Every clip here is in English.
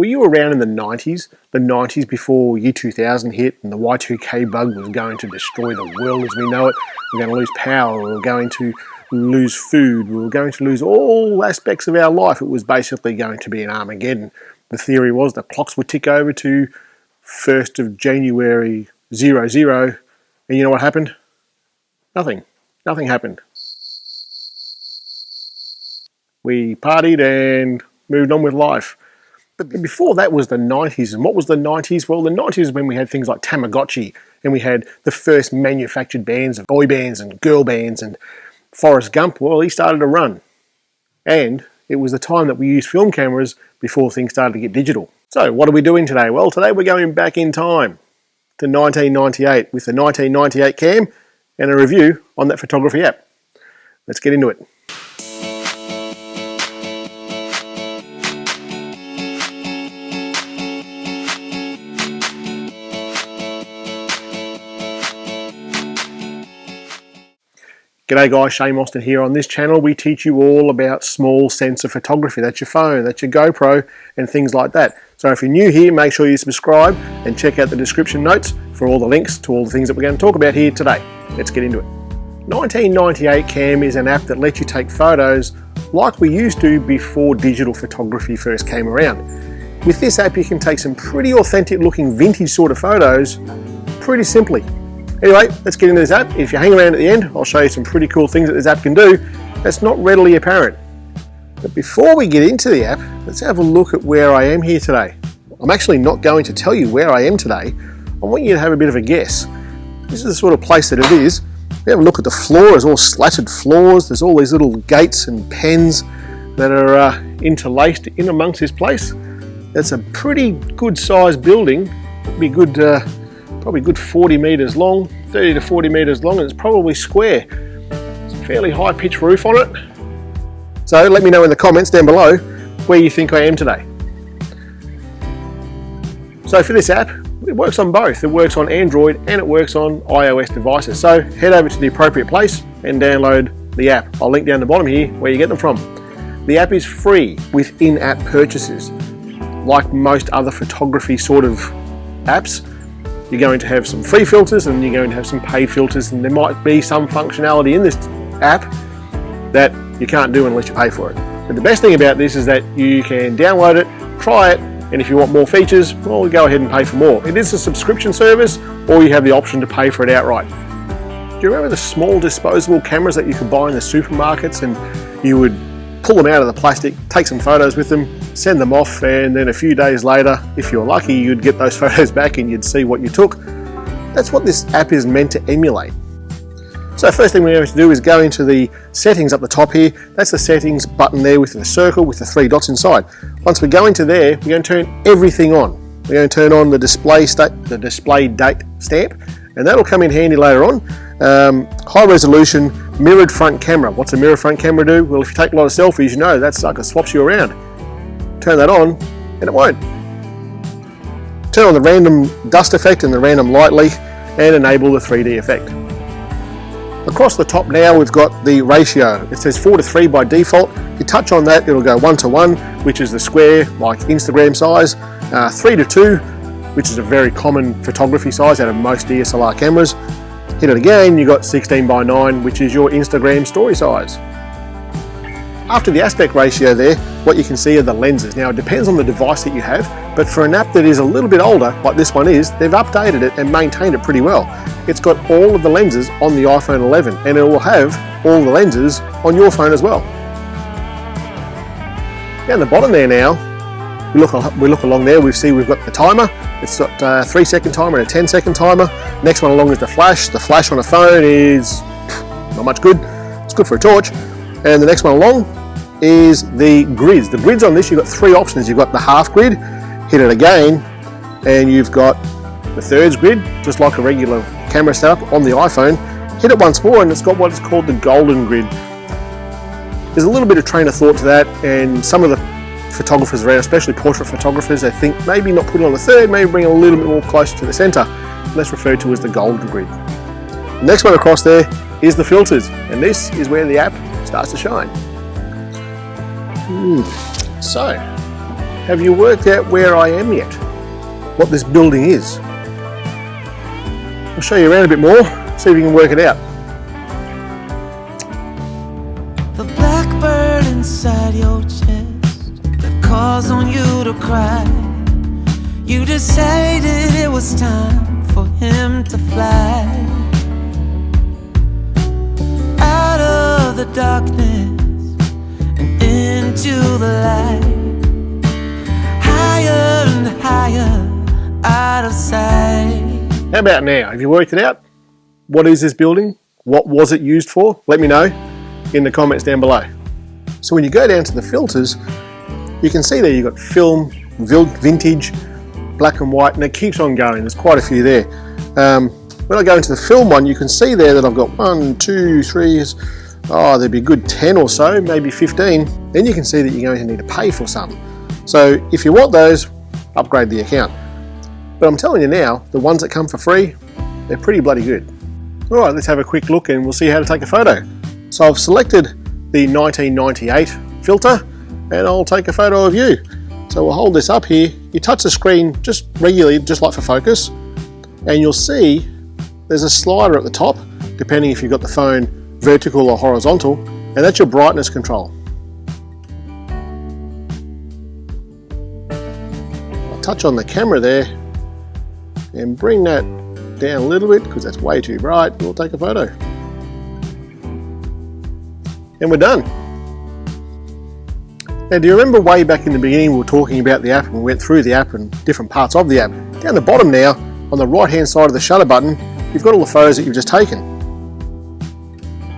Were you around in the 90s? The 90s before year 2000 hit and the Y2K bug was going to destroy the world as we know it. We were going to lose power, we were going to lose food, we were going to lose all aspects of our life. It was basically going to be an Armageddon. The theory was the clocks would tick over to 1st of January 00, and you know what happened? Nothing. Nothing happened. We partied and moved on with life. But before that was the 90s. And what was the 90s? Well, the 90s is when we had things like Tamagotchi, and we had the first manufactured bands of boy bands and girl bands, and Forrest Gump, well, he started to run. And it was the time that we used film cameras before things started to get digital. So what are we doing today? Well, today we're going back in time to 1998 with the 1998 cam and a review on that photography app. Let's get into it. G'day guys, Shane Mostyn here. On this channel we teach you all about small sensor photography. That's your phone, that's your GoPro and things like that. So if you're new here, make sure you subscribe and check out the description notes for all the links to all the things that we're going to talk about here today. Let's get into it. 1998 Cam is an app that lets you take photos like we used to before digital photography first came around. With this app you can take some pretty authentic looking vintage sort of photos pretty simply. Anyway, let's get into this app. If you hang around at the end, I'll show you some pretty cool things that this app can do that's not readily apparent. But before we get into the app, let's have a look at where I am here today. I'm actually not going to tell you where I am today. I want you to have a bit of a guess. This is the sort of place that it is. We have a look at the floor. There's all slatted floors. There's all these little gates and pens that are interlaced in amongst this place. It's a pretty good sized building. It'd be good. Probably good 40 metres long, 30 to 40 metres long, and it's probably square. It's a fairly high pitch roof on it. So let me know in the comments down below where you think I am today. So for this app, it works on both. It works on Android and it works on iOS devices. So head over to the appropriate place and download the app. I'll link down the bottom here where you get them from. The app is free with in-app purchases. Like most other photography sort of apps, you're going to have some free filters and you're going to have some paid filters, and there might be some functionality in this app that you can't do unless you pay for it. But the best thing about this is that you can download it, try it, and if you want more features, well, go ahead and pay for more. It is a subscription service, or you have the option to pay for it outright. Do you remember the small disposable cameras that you could buy in the supermarkets, and you would pull them out of the plastic, take some photos with them, send them off, and then a few days later, if you're lucky, you'd get those photos back and you'd see what you took? That's what this app is meant to emulate. So first thing we have to do is go into the settings up the top here. That's the settings button there with the circle with the 3 dots inside. Once we go into there, we're going to turn everything on. We're going to turn on the display date stamp, and that'll come in handy later on. High resolution mirrored front camera. What's a mirror front camera do? Well, if you take a lot of selfies, you know that sucker swaps you around. Turn that on and it won't. Turn on the random dust effect and the random light leak and enable the 3D effect. Across the top now we've got the ratio. It says 4:3 by default. If you touch on that, it'll go 1:1, which is the square like Instagram size, 3:2, which is a very common photography size out of most DSLR cameras. Hit it again, you got 16:9, which is your Instagram story size. After the aspect ratio there, what you can see are the lenses. Now it depends on the device that you have, but for an app that is a little bit older, like this one is, they've updated it and maintained it pretty well. It's got all of the lenses on the iPhone 11, and it will have all the lenses on your phone as well. Down the bottom there now, we look along there, we see we've got the timer. It's got a 3-second timer and a 10-second timer. Next one along is the flash. The flash on a phone is not much good. It's good for a torch. And the next one along is the grids. The grids on this, you've got 3 options. You've got the half grid, hit it again, and you've got the thirds grid, just like a regular camera setup on the iPhone. Hit it once more and it's got what is called the golden grid. There's a little bit of train of thought to that, and some of the photographers around, especially portrait photographers, they think maybe not put it on the third, maybe bring it a little bit more closer to the center. And that's referred to as the golden grid. The next one across there is the filters, and this is where the app starts to shine. So, have you worked out where I am yet? What this building is? I'll show you around a bit more, see if you can work it out. The blackbird inside your chest that calls on you to cry. You decided it was time for him to fly out of the darkness and into the light, higher and higher, out of sight. How about now? Have you worked it out? What is this building? What was it used for? Let me know in the comments down below. So when you go down to the filters, you can see there you've got film, vintage, black and white, and it keeps on going. There's quite a few there. When I go into the film one, you can see there that I've got 1, 2, 3, there'd be a good 10 or so, maybe 15. Then you can see that you're going to need to pay for some. So if you want those, upgrade the account. But I'm telling you now, the ones that come for free, they're pretty bloody good. All right, let's have a quick look and we'll see how to take a photo. So I've selected the 1998 filter and I'll take a photo of you. So we'll hold this up here. You touch the screen just regularly, just like for focus, and you'll see there's a slider at the top, depending if you've got the phone vertical or horizontal, and that's your brightness control. I'll touch on the camera there and bring that down a little bit because that's way too bright, and we'll take a photo. And we're done. Now, do you remember way back in the beginning we were talking about the app and we went through the app and different parts of the app? Down the bottom now, on the right hand side of the shutter button, you've got all the photos that you've just taken.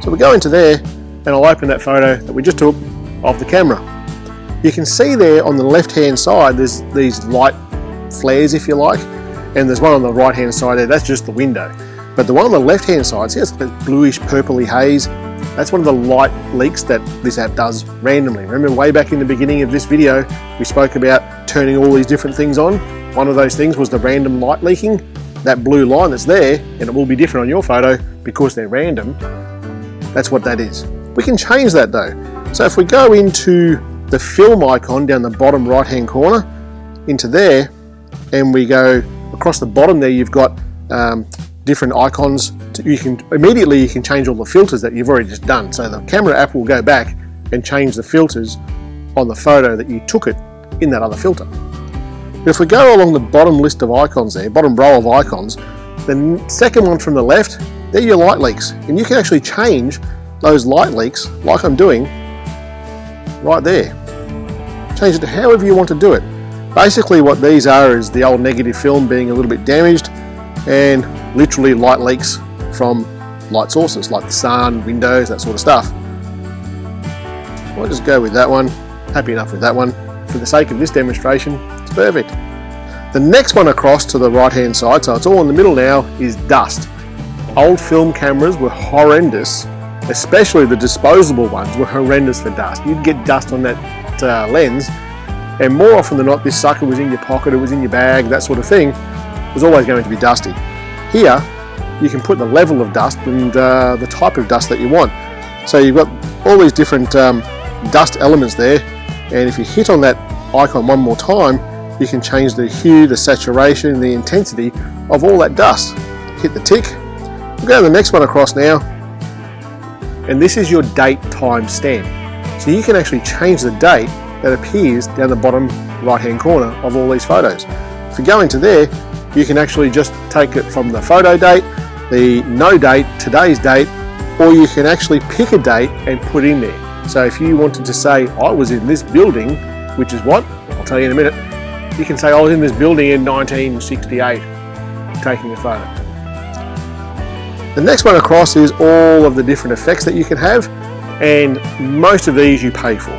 So we go into there and I'll open that photo that we just took of the camera. You can see there on the left hand side there's these light flares, if you like, and there's one on the right hand side there, that's just the window. But the one on the left hand side, see, it's a bluish purpley haze. That's one of the light leaks that this app does randomly. Remember way back in the beginning of this video, we spoke about turning all these different things on. One of those things was the random light leaking. That blue line that's there, and it will be different on your photo because they're random. That's what that is. We can change that though. So if we go into the film icon down the bottom right hand corner, into there, and we go across the bottom there, you've got different icons. You can change all the filters that you've already just done. So the camera app will go back and change the filters on the photo that you took it in that other filter. But if we go along the bottom list of icons there, bottom row of icons, the second one from the left, they're your light leaks. And you can actually change those light leaks, like I'm doing, right there. Change it to however you want to do it. Basically what these are is the old negative film being a little bit damaged and literally light leaks from light sources like the sun, windows, that sort of stuff. I'll just go with that one. Happy enough with that one. For the sake of this demonstration, it's perfect. The next one across to the right hand side, so it's all in the middle now, is dust. Old film cameras were horrendous, especially the disposable ones were horrendous for dust. You'd get dust on that lens, and more often than not, this sucker was in your pocket, it was in your bag, that sort of thing. It was always going to be dusty. Here, you can put the level of dust and the type of dust that you want. So you've got all these different dust elements there, and if you hit on that icon one more time, you can change the hue, the saturation, the intensity of all that dust. Hit the tick. We'll go to the next one across now, and this is your date time stamp. So you can actually change the date that appears down the bottom right hand corner of all these photos. If you go into there, you can actually just take it from the photo date, the no date, today's date, or you can actually pick a date and put in there. So if you wanted to say, I was in this building, which is what? I'll tell you in a minute. You can say, I was in this building in 1968, taking a photo. The next one across is all of the different effects that you can have, and most of these you pay for.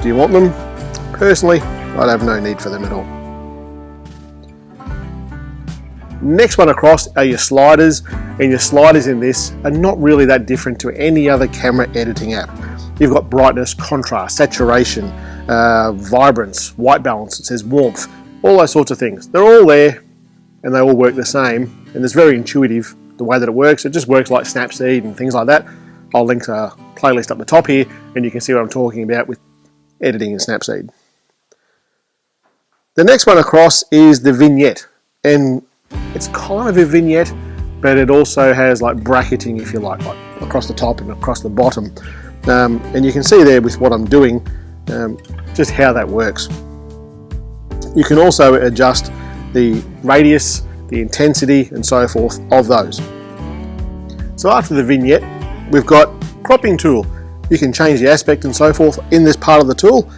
Do you want them? Personally, I'd have no need for them at all. Next one across are your sliders, and your sliders in this are not really that different to any other camera editing app. You've got brightness, contrast, saturation, vibrance, white balance, it says warmth, all those sorts of things. They're all there and they all work the same, and it's very intuitive the way that it works. It just works like Snapseed and things like that. I'll link a playlist up the top here and you can see what I'm talking about with editing in Snapseed. The next one across is the vignette, and it's kind of a vignette, but it also has like bracketing, if you like across the top and across the bottom. And you can see there with what I'm doing, just how that works. You can also adjust the radius, the intensity, and so forth of those. So after the vignette, we've got cropping tool. You can change the aspect and so forth in this part of the tool.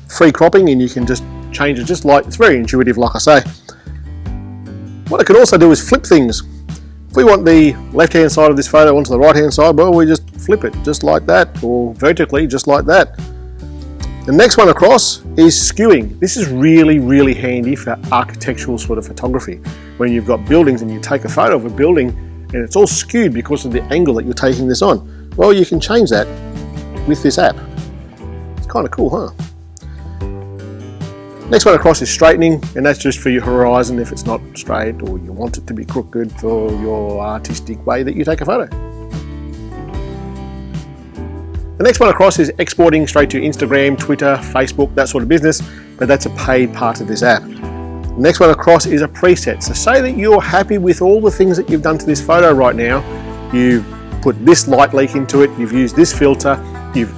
Free cropping, and you can just change it just like, it's very intuitive, like I say. What I can also do is flip things. If we want the left-hand side of this photo onto the right-hand side, well, we just flip it just like that, or vertically just like that. The next one across is skewing. This is really, really handy for architectural sort of photography. When you've got buildings and you take a photo of a building and it's all skewed because of the angle that you're taking this on. Well, you can change that with this app. It's kind of cool, huh? Next one across is straightening, and that's just for your horizon if it's not straight or you want it to be crooked for your artistic way that you take a photo. The next one across is exporting straight to Instagram, Twitter, Facebook, that sort of business, but that's a paid part of this app. The next one across is a preset. So say that you're happy with all the things that you've done to this photo right now. You've put this light leak into it, you've used this filter, you've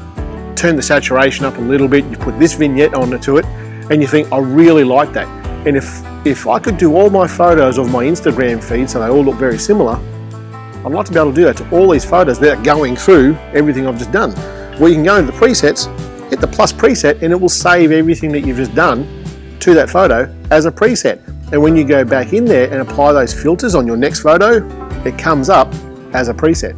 turned the saturation up a little bit, you've put this vignette onto it, and you think, I really like that. And if I could do all my photos of my Instagram feed so they all look very similar, I'd like to be able to do that to all these photos that are going through everything I've just done. Well, you can go into the presets, hit the plus preset, and it will save everything that you've just done to that photo as a preset. And when you go back in there and apply those filters on your next photo, it comes up as a preset.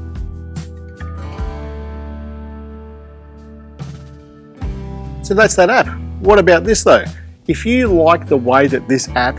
So that's that app. What about this though? If you like the way that this app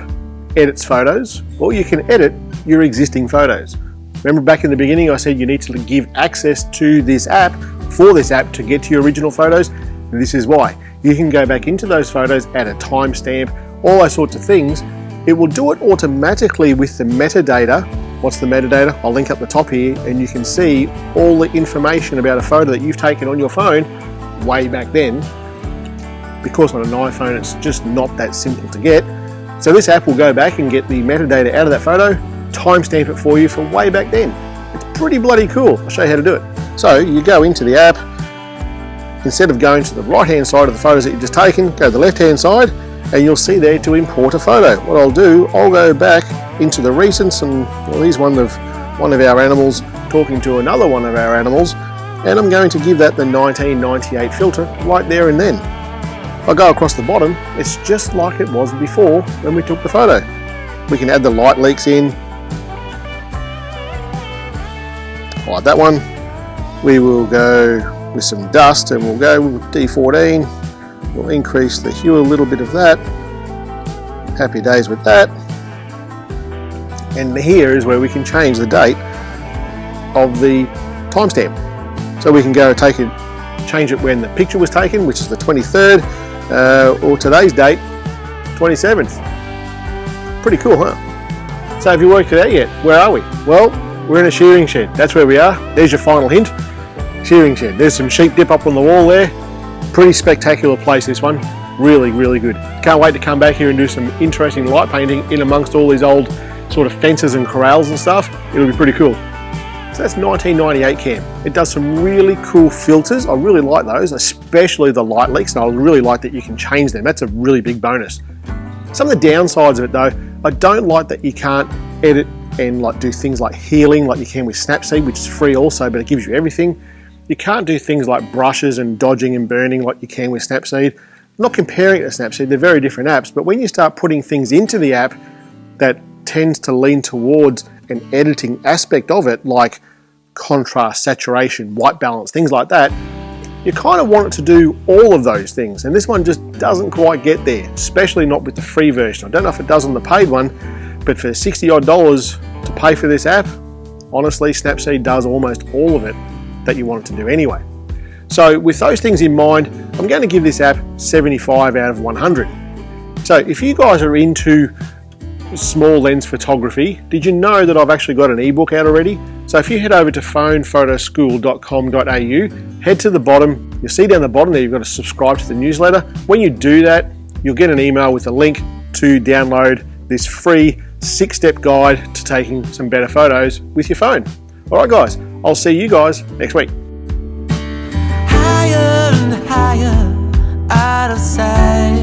edits photos, well, you can edit your existing photos. Remember back in the beginning I said you need to give access to this app for this app to get to your original photos. This is why. You can go back into those photos, add a timestamp, all those sorts of things. It will do it automatically with the metadata. What's the metadata? I'll link up the top here, and you can see all the information about a photo that you've taken on your phone way back then. Because on an iPhone it's just not that simple to get. So this app will go back and get the metadata out of that photo, timestamp it for you from way back then. It's pretty bloody cool. I'll show you how to do it. So you go into the app, instead of going to the right hand side of the photos that you've just taken, go to the left hand side, and you'll see there to import a photo. What I'll do, I'll go back into the recents, and well, here's one of our animals talking to another one of our animals, and I'm going to give that the 1998 filter right there and then. If I go across the bottom, it's just like it was before when we took the photo. We can add the light leaks in, like that one. We will go with some dust, and we'll go with D14. We'll increase the hue a little bit of that. Happy days with that. And here is where we can change the date of the timestamp. So we can go change it when the picture was taken, which is the 23rd, or today's date, 27th. Pretty cool, huh? So have you worked it out yet? Where are we? Well, we're in a shearing shed. That's where we are. There's your final hint. Shearing shed. There's some sheep dip up on the wall there. Pretty spectacular place, this one. Really, really good. Can't wait to come back here and do some interesting light painting in amongst all these old sort of fences and corrals and stuff. It'll be pretty cool. So that's 1998 cam. It does some really cool filters. I really like those, especially the light leaks, and I really like that you can change them. That's a really big bonus. Some of the downsides of it though, I don't like that you can't edit and like do things like healing like you can with Snapseed, which is free also, but it gives you everything. You can't do things like brushes and dodging and burning like you can with Snapseed. I'm not comparing it to Snapseed, they're very different apps, but when you start putting things into the app that tends to lean towards an editing aspect of it, like contrast, saturation, white balance, things like that, you kind of want it to do all of those things, and this one just doesn't quite get there, especially not with the free version. I don't know if it does on the paid one, but for $60 odd to pay for this app, honestly, Snapseed does almost all of it that you want it to do anyway. So with those things in mind, I'm going to give this app 75 out of 100. So if you guys are into small lens photography, did you know that I've actually got an ebook out already? So if you head over to phonephotoschool.com.au, head to the bottom, you'll see down the bottom there you've got to subscribe to the newsletter. When you do that, you'll get an email with a link to download this free 6-step guide to taking some better photos with your phone. Alright guys, I'll see you guys next week. Higher and higher, out of sight.